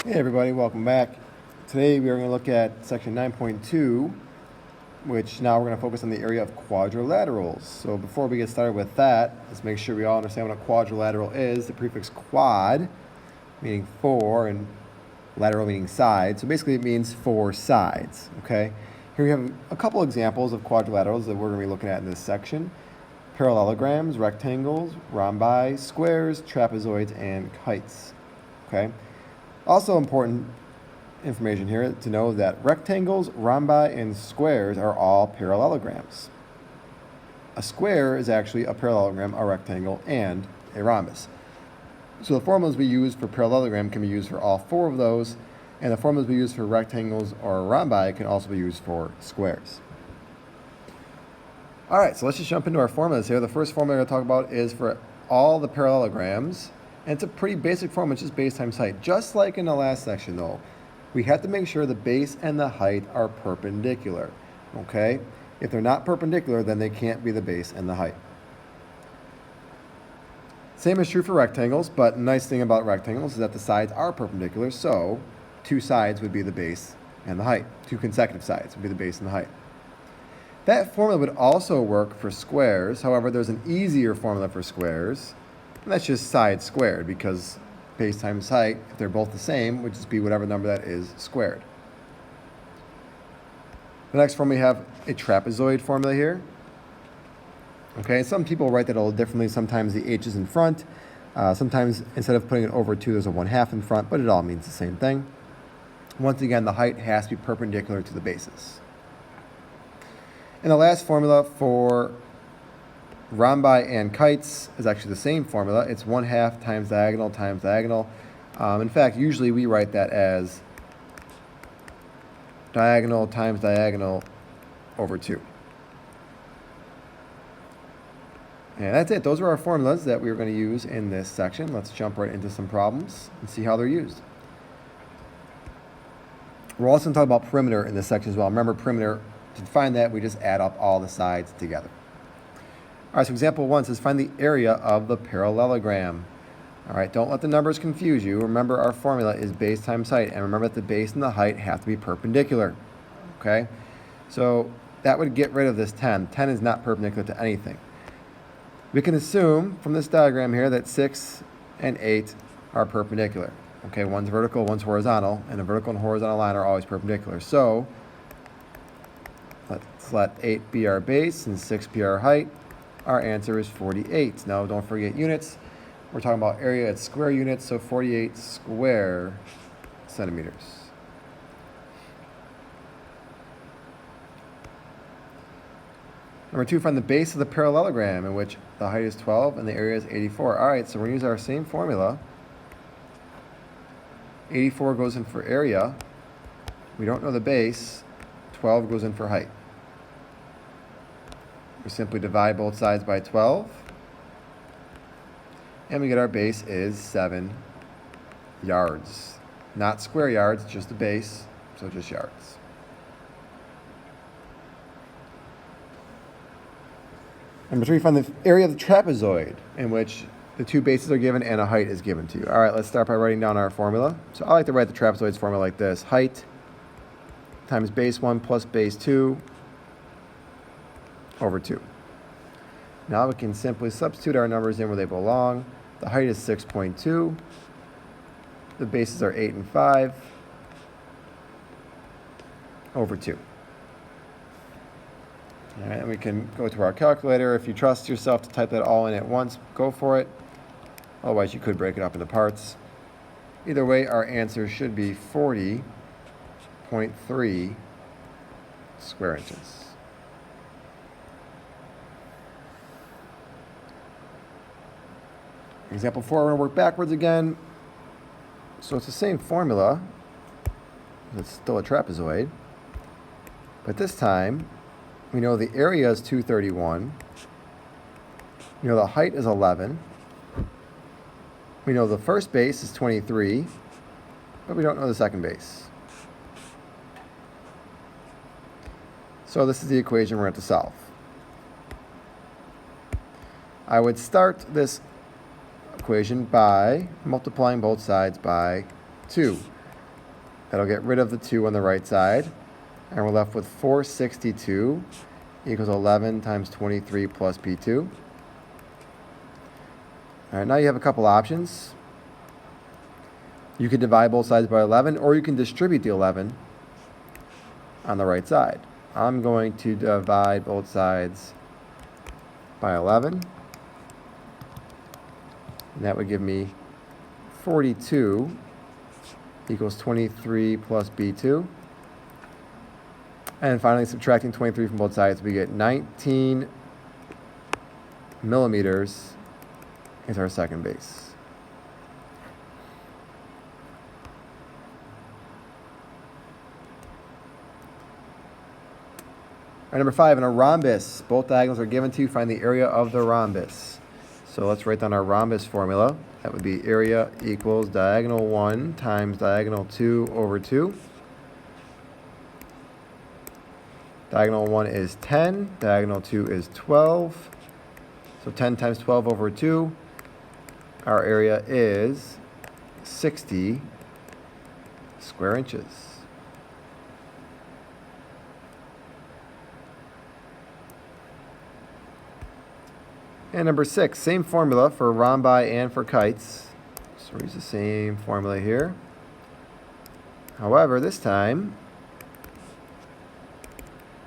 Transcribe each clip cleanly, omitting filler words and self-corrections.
Hey everybody, welcome back. Today we are going to look at section 9.2, which now we're going to focus on the area of quadrilaterals. So before we get started with that, let's make sure we all understand what a quadrilateral is. The prefix quad, meaning four, and lateral meaning side. So basically it means four sides, okay? Here we have a couple examples of quadrilaterals that we're going to be looking at in this section. Parallelograms, rectangles, rhombi, squares, trapezoids, and kites, okay? Also important information here to know that rectangles, rhombi, and squares are all parallelograms. A square is actually a parallelogram, a rectangle, and a rhombus. So the formulas we use for parallelogram can be used for all four of those, and the formulas we use for rectangles or rhombi can also be used for squares. All right, so let's just jump into our formulas here. The first formula we're going to talk about is for all the parallelograms. And it's a pretty basic formula, it's just base times height. Just like in the last section though, we have to make sure the base and the height are perpendicular, okay? If they're not perpendicular, then they can't be the base and the height. Same is true for rectangles, but the nice thing about rectangles is that the sides are perpendicular, so two sides would be the base and the height. Two consecutive sides would be the base and the height. That formula would also work for squares. However, there's an easier formula for squares. And that's just side squared, because base times height, if they're both the same, would just be whatever number that is squared. The next formula, we have a trapezoid formula here. Okay, some people write that a little differently. Sometimes the H is in front. Sometimes instead of putting it over 2, there's a 1/2 in front, but it all means the same thing. Once again, the height has to be perpendicular to the bases. And the last formula for rhombi and kites is actually the same formula. It's 1/2 times diagonal times diagonal. In fact, usually we write that as diagonal times diagonal over 2. And that's it. Those are our formulas that we're going to use in this section. Let's jump right into some problems and see how they're used. We're also going to talk about perimeter in this section as well. Remember, perimeter, to find that, we just add up all the sides together. All right, so example 1 says find the area of the parallelogram. All right, don't let the numbers confuse you. Remember, our formula is base times height, and remember that the base and the height have to be perpendicular, okay? So that would get rid of this 10. 10 is not perpendicular to anything. We can assume from this diagram here that 6 and 8 are perpendicular. Okay, one's vertical, one's horizontal, and a vertical and horizontal line are always perpendicular. So let's let 8 be our base and 6 be our height. Our answer is 48. Now, don't forget units. We're talking about area at square units, so 48 square centimeters. Number 2, find the base of the parallelogram, in which the height is 12 and the area is 84. All right, so we're going to use our same formula. 84 goes in for area. We don't know the base. 12 goes in for height. We simply divide both sides by 12, and we get our base is 7 yards. Not square yards, just the base, so just yards. Number 3, find the area of the trapezoid, in which the two bases are given and a height is given to you. All right, let's start by writing down our formula. So I like to write the trapezoid's formula like this. Height times base 1 plus base 2 over 2. Now we can simply substitute our numbers in where they belong. The height is 6.2. The bases are 8 and 5 over 2. All right, and we can go to our calculator. If you trust yourself to type that all in at once, go for it. Otherwise, you could break it up into parts. Either way, our answer should be 40.3 square inches. Example 4, we're going to work backwards again. So it's the same formula. It's still a trapezoid. But this time, we know the area is 231. We know the height is 11. We know the first base is 23, but we don't know the second base. So this is the equation we're going to have to solve. I would start this equation by multiplying both sides by 2. That'll get rid of the 2 on the right side. And we're left with 462 equals 11 times 23 plus B2. All right, now you have a couple options. You could divide both sides by 11, or you can distribute the 11 on the right side. I'm going to divide both sides by 11. And that would give me 42 equals 23 plus B2. And finally, subtracting 23 from both sides, we get 19 millimeters is our second base. All right, number 5, in a rhombus, both diagonals are given to you. Find the area of the rhombus. So let's write down our rhombus formula. That would be area equals diagonal 1 times diagonal 2 over 2. Diagonal 1 is 10, diagonal 2 is 12. So 10 times 12 over 2. Our area is 60 square inches. And number 6, same formula for rhombi and for kites. So we use the same formula here. However, this time,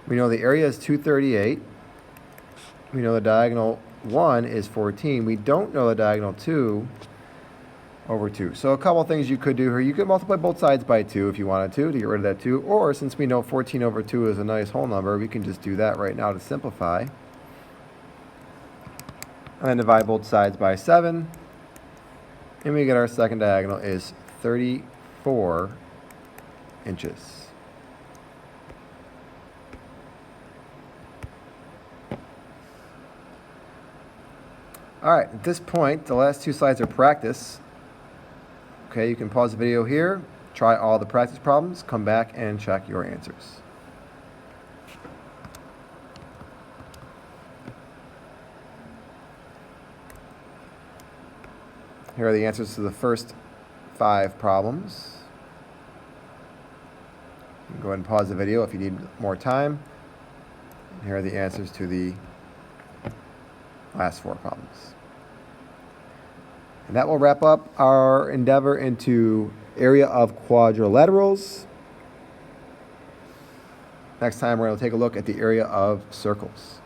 we know the area is 238. We know the diagonal 1 is 14. We don't know the diagonal 2 over 2. So a couple things you could do here. You could multiply both sides by 2 if you wanted to get rid of that 2. Or since we know 14 over 2 is a nice whole number, we can just do that right now to simplify. And then divide both sides by 7. And we get our second diagonal is 34 inches. All right, at this point, the last 2 slides are practice. Okay, you can pause the video here, try all the practice problems, come back and check your answers. Here are the answers to the first 5 problems. You can go ahead and pause the video if you need more time. And here are the answers to the last 4 problems. And that will wrap up our endeavor into area of quadrilaterals. Next time we're going to take a look at the area of circles.